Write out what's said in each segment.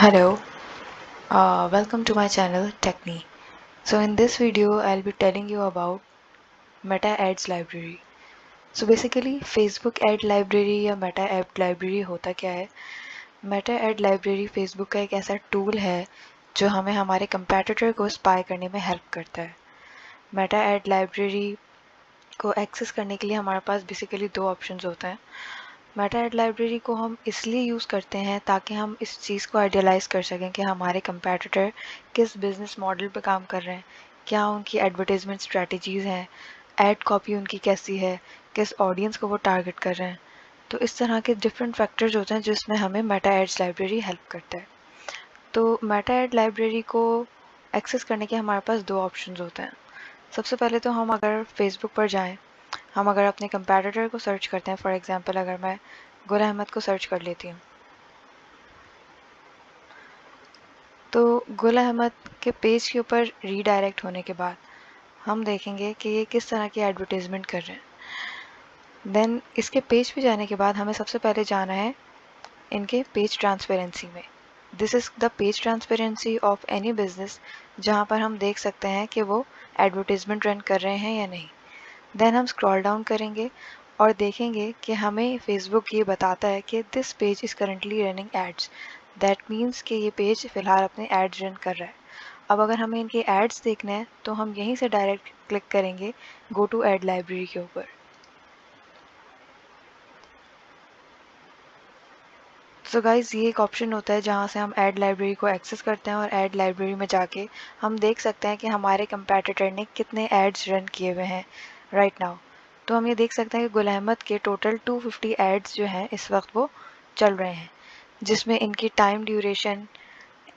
Hello, welcome to my channel Techni. So in this video I'll be telling you about Meta Ads Library. So basically Facebook Ad Library या Meta Ad Library होता क्या है? Meta Ad Library Facebook का एक ऐसा tool है जो हमें हमारे कंपेटिटर को स्पाई करने में हेल्प करता है। Meta Ad Library को एक्सेस करने के लिए हमारे पास बेसिकली दो ऑप्शंस होते हैं। मेटा एड लाइब्रेरी को हम इसलिए यूज़ करते हैं ताकि हम इस चीज़ को आइडियलाइज़ कर सकें कि हमारे कंपेटिटर किस बिज़नेस मॉडल पे काम कर रहे हैं, क्या उनकी एडवर्टाइजमेंट स्ट्रैटेजीज़ हैं, एड कॉपी उनकी कैसी है, किस ऑडियंस को वो टारगेट कर रहे हैं। तो इस तरह के डिफरेंट फैक्टर्स होते हैं जिसमें हमें मेटा एड्स लाइब्रेरी हेल्प करता है। तो मेटा एड लाइब्रेरी को एक्सेस करने के हमारे पास दो ऑप्शंस होते हैं। सबसे पहले तो हम अगर फेसबुक पर जाएं, हम अगर अपने कंपेटिटर को सर्च करते हैं, फॉर एग्जांपल अगर मैं गुल अहमद को सर्च कर लेती हूँ, तो गुल अहमद के पेज के ऊपर रीडायरेक्ट होने के बाद हम देखेंगे कि ये किस तरह की एडवर्टीजमेंट कर रहे हैं। देन इसके पेज पे जाने के बाद हमें सबसे पहले जाना है इनके पेज ट्रांसपेरेंसी में। This is the page transparency of any business, जहाँ पर हम देख सकते हैं कि वो एडवर्टीजमेंट रन कर रहे हैं या नहीं। देन हम स्क्रॉल डाउन करेंगे और देखेंगे कि हमें फेसबुक ये बताता है कि this page is currently running ads. That means कि ये पेज फ़िलहाल अपने एड्स रन कर रहा है। अब अगर हमें इनके एड्स देखने हैं तो हम यहीं से डायरेक्ट क्लिक करेंगे गो टू एड लाइब्रेरी के ऊपर। सो गाइज़, ये एक ऑप्शन होता है जहाँ से हम ऐड लाइब्रेरी को एक्सेस करते हैं और ऐड लाइब्रेरी में जाके हम देख सकते हैं कि हमारे कंपेटिटर ने कितने एड्स रन किए हुए हैं राइट नाउ। तो हम ये देख सकते हैं कि गुल अहमद के टोटल 250 एड्स जो हैं इस वक्त वो चल रहे हैं, जिसमें इनकी टाइम ड्यूरेशन,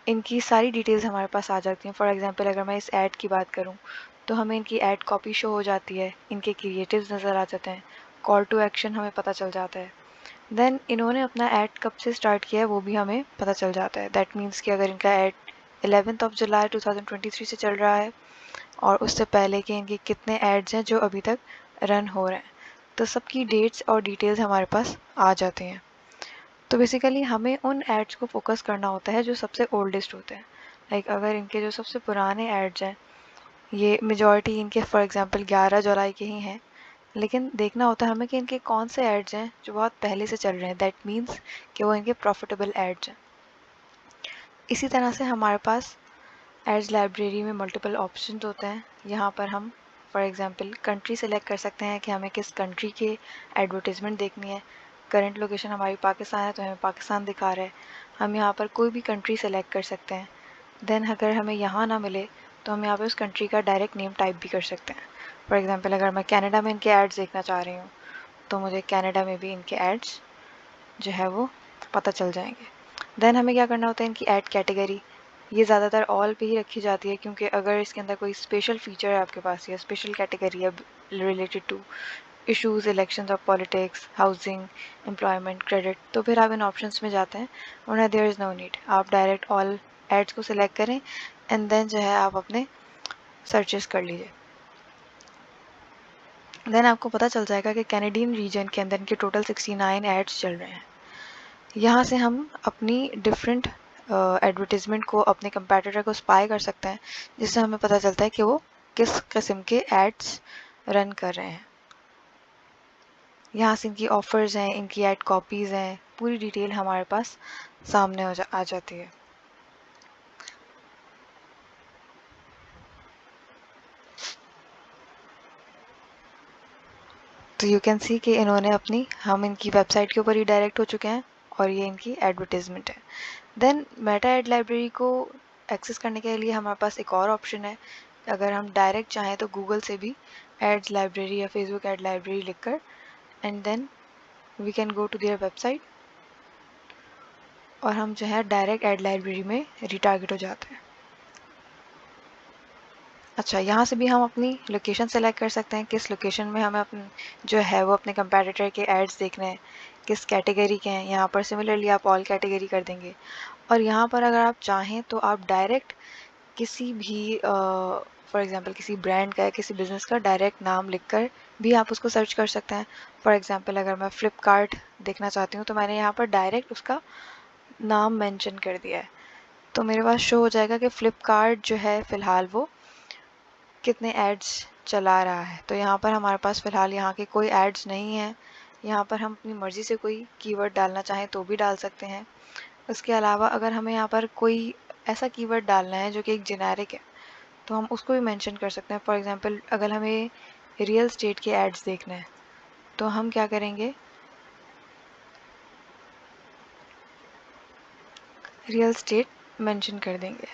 इनकी सारी डिटेल्स हमारे पास आ जाती हैं। फॉर एग्जांपल अगर मैं इस ऐड की बात करूं तो हमें इनकी ऐड कॉपी शो हो जाती है, इनके क्रिएटिव्स नज़र आ जाते हैं, कॉल टू एक्शन हमें पता चल जाता है। देन इन्होंने अपना ऐड कब से स्टार्ट किया है वो भी हमें पता चल जाता है। दैट मीन्स कि अगर इनका ऐड 11 जुलाई 2023 से चल रहा है और उससे पहले के इनके कितने एड्स हैं जो अभी तक रन हो रहे हैं, तो सबकी डेट्स और डिटेल्स हमारे पास आ जाते हैं। तो बेसिकली हमें उन एड्स को फोकस करना होता है जो सबसे ओल्डेस्ट होते हैं। लाइक अगर इनके जो सबसे पुराने एड्स हैं, ये मेजॉरिटी इनके फॉर एग्जांपल 11 जुलाई के ही हैं, लेकिन देखना होता है हमें कि इनके कौन से एड्स हैं जो बहुत पहले से चल रहे हैं। दैट मीन्स कि वो इनके प्रॉफिटेबल एड्स हैं। इसी तरह से हमारे पास एड्स लाइब्रेरी में मल्टीपल ऑप्शंस होते हैं। यहाँ पर हम फॉर एग्जांपल कंट्री सेलेक्ट कर सकते हैं कि हमें किस कंट्री के एडवर्टीज़मेंट देखनी है। करंट लोकेशन हमारी पाकिस्तान है तो हमें पाकिस्तान दिखा रहा है। हम यहाँ पर कोई भी कंट्री सेलेक्ट कर सकते हैं। देन अगर हमें यहाँ ना मिले तो हम यहाँ पर उस कंट्री का डायरेक्ट नेम टाइप भी कर सकते हैं। फॉर एग्जांपल अगर मैं कनाडा में इनके एड्स देखना चाह रही हूँ तो मुझे कनाडा में भी इनके एड्स जो है वो पता चल जाएंगे। देन हमें क्या करना होता है, इनकी ऐड कैटेगरी, ये ज़्यादातर ऑल पे ही रखी जाती है क्योंकि अगर इसके अंदर कोई स्पेशल फीचर है आपके पास या स्पेशल कैटेगरी है related to issues, elections of politics, housing, employment, credit, तो फिर आप इन ऑप्शंस में जाते हैं। उन्हें देयर इज़ नो नीड, आप डायरेक्ट ऑल एड्स को सिलेक्ट करें एंड देन जो है आप अपने सर्चेस कर लीजिए। देन आपको पता चल जाएगा कि कैनेडियन रीजन के अंदर इनके टोटल 69 एड्स चल रहे हैं। यहाँ से हम अपनी डिफरेंट एडवर्टीज़मेंट को अपने कंपेटिटर को स्पाई कर सकते हैं, जिससे हमें पता चलता है कि वो किस किस्म के एड्स रन कर रहे हैं। यहाँ से इनकी ऑफ़र्स हैं, इनकी ऐड कॉपीज़ हैं, पूरी डिटेल हमारे पास सामने आ जाती है। तो यू कैन सी कि इन्होंने हम इनकी वेबसाइट के ऊपर ही डायरेक्ट हो चुके हैं और ये इनकी एडवर्टीज़मेंट है। देन मेटा एड लाइब्रेरी को एक्सेस करने के लिए हमारे पास एक और ऑप्शन है। अगर हम डायरेक्ट चाहें तो गूगल से भी एड्स लाइब्रेरी या फेसबुक एड लाइब्रेरी लिखकर and then we can go to there website और हम जो है डायरेक्ट एड लाइब्रेरी में रिटारगेट हो जाते हैं। अच्छा, यहाँ से भी हम अपनी लोकेशन सेलेक्ट कर सकते हैं, किस लोकेशन में हमें अपने जो है वो अपने कंपेटिटर के एड्स देखने हैं, किस कैटेगरी के हैं। यहाँ पर सिमिलरली आप ऑल कैटेगरी कर देंगे और यहाँ पर अगर आप चाहें तो आप डायरेक्ट किसी भी फॉर एग्जांपल किसी ब्रांड का या किसी बिज़नेस का डायरेक्ट नाम लिखकर भी आप उसको सर्च कर सकते हैं। फॉर एग्जांपल अगर मैं फ्लिपकार्ट देखना चाहती हूँ तो मैंने यहाँ पर डायरेक्ट उसका नाम मेंशन कर दिया है। तो मेरे पास शो हो जाएगा कि फ्लिपकार्ट जो है फ़िलहाल वो कितने एड्स चला रहा है। तो यहाँ पर हमारे पास फ़िलहाल यहाँ के कोई एड्स नहीं है। यहाँ पर हम अपनी मर्ज़ी से कोई कीवर्ड डालना चाहें तो भी डाल सकते हैं। उसके अलावा अगर हमें यहाँ पर कोई ऐसा कीवर्ड डालना है जो कि एक जेनेरिक है तो हम उसको भी मेंशन कर सकते हैं। फॉर एग्जांपल अगर हमें रियल स्टेट के एड्स देखना है तो हम क्या करेंगे, रियल स्टेट मेंशन कर देंगे।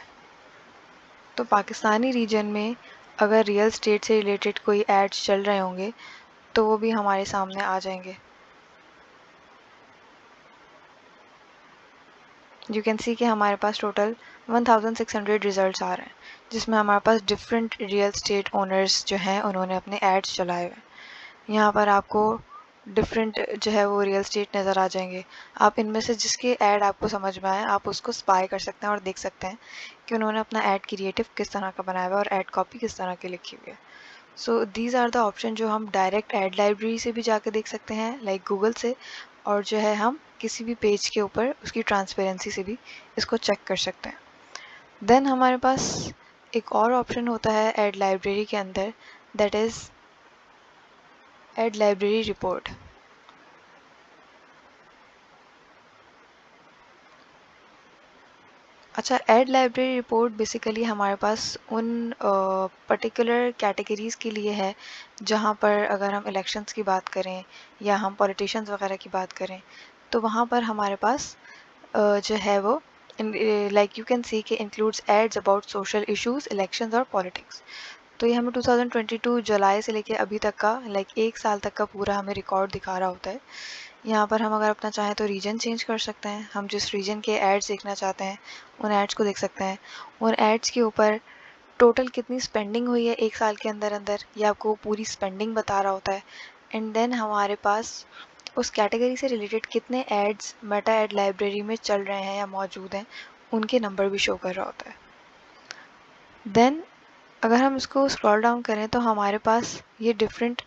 तो पाकिस्तानी रीजन में अगर रियल स्टेट से रिलेटेड कोई एड्स चल रहे होंगे तो वो भी हमारे सामने आ जाएंगे। यू कैन सी कि हमारे पास टोटल 1600 रिजल्ट्स आ रहे हैं, जिसमें हमारे पास डिफरेंट रियल स्टेट ओनर्स जो हैं उन्होंने अपने एड्स चलाए हुए हैं। यहाँ पर आपको डिफरेंट जो है वो रियल स्टेट नज़र आ जाएंगे। आप इनमें से जिसके ऐड आपको समझ में आए आप उसको स्पाई कर सकते हैं और देख सकते हैं कि उन्होंने अपना ऐड क्रिएटिव किस तरह का बनाया हुआ है और ऐड कॉपी किस तरह की लिखी हुई है। So these are the option जो हम डायरेक्ट ऐड लाइब्रेरी से भी जाकर देख सकते हैं लाइक गूगल से, और जो है हम किसी भी पेज के ऊपर उसकी ट्रांसपेरेंसी से भी इसको चेक कर सकते हैं। देन हमारे पास एक और ऑप्शन होता है ऐड लाइब्रेरी के अंदर, that is add library report. अच्छा, ऐड लाइब्रेरी रिपोर्ट बेसिकली हमारे पास उन पर्टिकुलर कैटेगरीज़ के लिए है जहाँ पर अगर हम इलेक्शंस की बात करें या हम पॉलिटिशियंस वगैरह की बात करें तो वहाँ पर हमारे पास जो है वो लाइक यू कैन सी के includes ads about social issues, elections और पॉलिटिक्स। तो ये हमें 2022 जुलाई से लेके अभी तक का लाइक एक साल तक का पूरा हमें रिकॉर्ड दिखा रहा होता है। यहाँ पर हम अगर अपना चाहें तो रीजन चेंज कर सकते हैं। हम जिस रीजन के एड्स देखना चाहते हैं उन एड्स को देख सकते हैं। उन एड्स के ऊपर टोटल कितनी स्पेंडिंग हुई है एक साल के अंदर अंदर, ये आपको पूरी स्पेंडिंग बता रहा होता है। एंड देन हमारे पास उस कैटेगरी से रिलेटेड कितने एड्स मेटा एड लाइब्रेरी में चल रहे हैं या मौजूद हैं उनके नंबर भी शो कर रहा होता है। देन अगर हम इसको स्क्रॉल डाउन करें तो हमारे पास ये डिफरेंट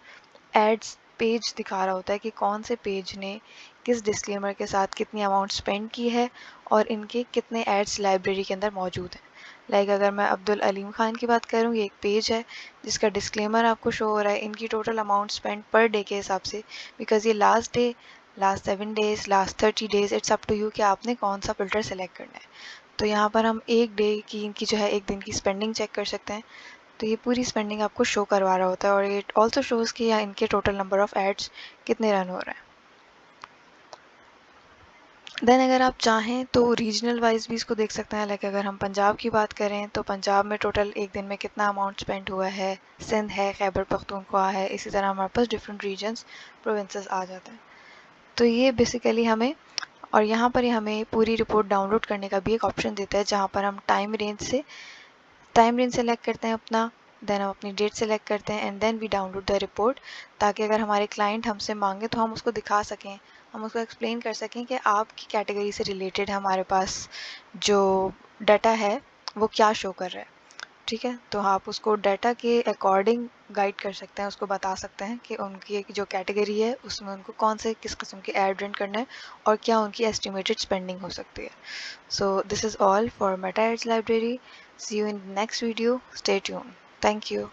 एड्स पेज दिखा रहा होता है कि कौन से पेज ने किस डिस्क्लेमर के साथ कितनी अमाउंट स्पेंड की है और इनके कितने एड्स लाइब्रेरी के अंदर मौजूद हैं। लाइक अगर मैं अब्दुल अलीम खान की बात करूँ, ये एक पेज है जिसका डिस्क्लेमर आपको शो हो रहा है इनकी total amount spend per day के हिसाब से, बिकॉज ये last day, last 7 days, last 30 days, it's up to you कि आपने कौन सा फ़िल्टर सेलेक्ट करना है। तो यहाँ पर हम एक डे की इनकी जो है एक दिन की स्पेंडिंग चेक कर सकते हैं। तो ये पूरी स्पेंडिंग आपको शो करवा रहा होता है और इट ऑल्सो शोज़ कि यहाँ इनके टोटल नंबर ऑफ़ एड्स कितने रन हो रहे हैं। देन अगर आप चाहें तो रीजनल वाइज भी इसको देख सकते हैं। लाइक अगर हम पंजाब की बात करें तो पंजाब में टोटल एक दिन में कितना अमाउंट स्पेंड हुआ है, सिंध है, खैबर पख्तूनख्वा है, इसी तरह हमारे पास डिफरेंट रीजन्स, प्रोविंसेस आ जाते हैं। तो ये बेसिकली हमें, और यहाँ पर ही हमें पूरी रिपोर्ट डाउनलोड करने का भी एक ऑप्शन देता है जहाँ पर हम टाइम रेंज सेलेक्ट करते हैं अपना, देन हम अपनी डेट सेलेक्ट करते हैं and then we download the report, ताकि अगर हमारे क्लाइंट हमसे मांगे तो हम उसको दिखा सकें, हम उसको एक्सप्लेन कर सकें कि आपकी कैटेगरी से रिलेटेड हमारे पास जो डाटा है वो क्या शो कर रहा है। ठीक है, तो आप उसको डाटा के अकॉर्डिंग गाइड कर सकते हैं, उसको बता सकते हैं कि उनकी जो कैटेगरी है उसमें उनको कौन से किस किस्म के ऐड रन करना है और क्या उनकी एस्टिमेटेड स्पेंडिंग हो सकती है। So this is all for Meta Ads Library. See you in the next video. Stay tuned. Thank you.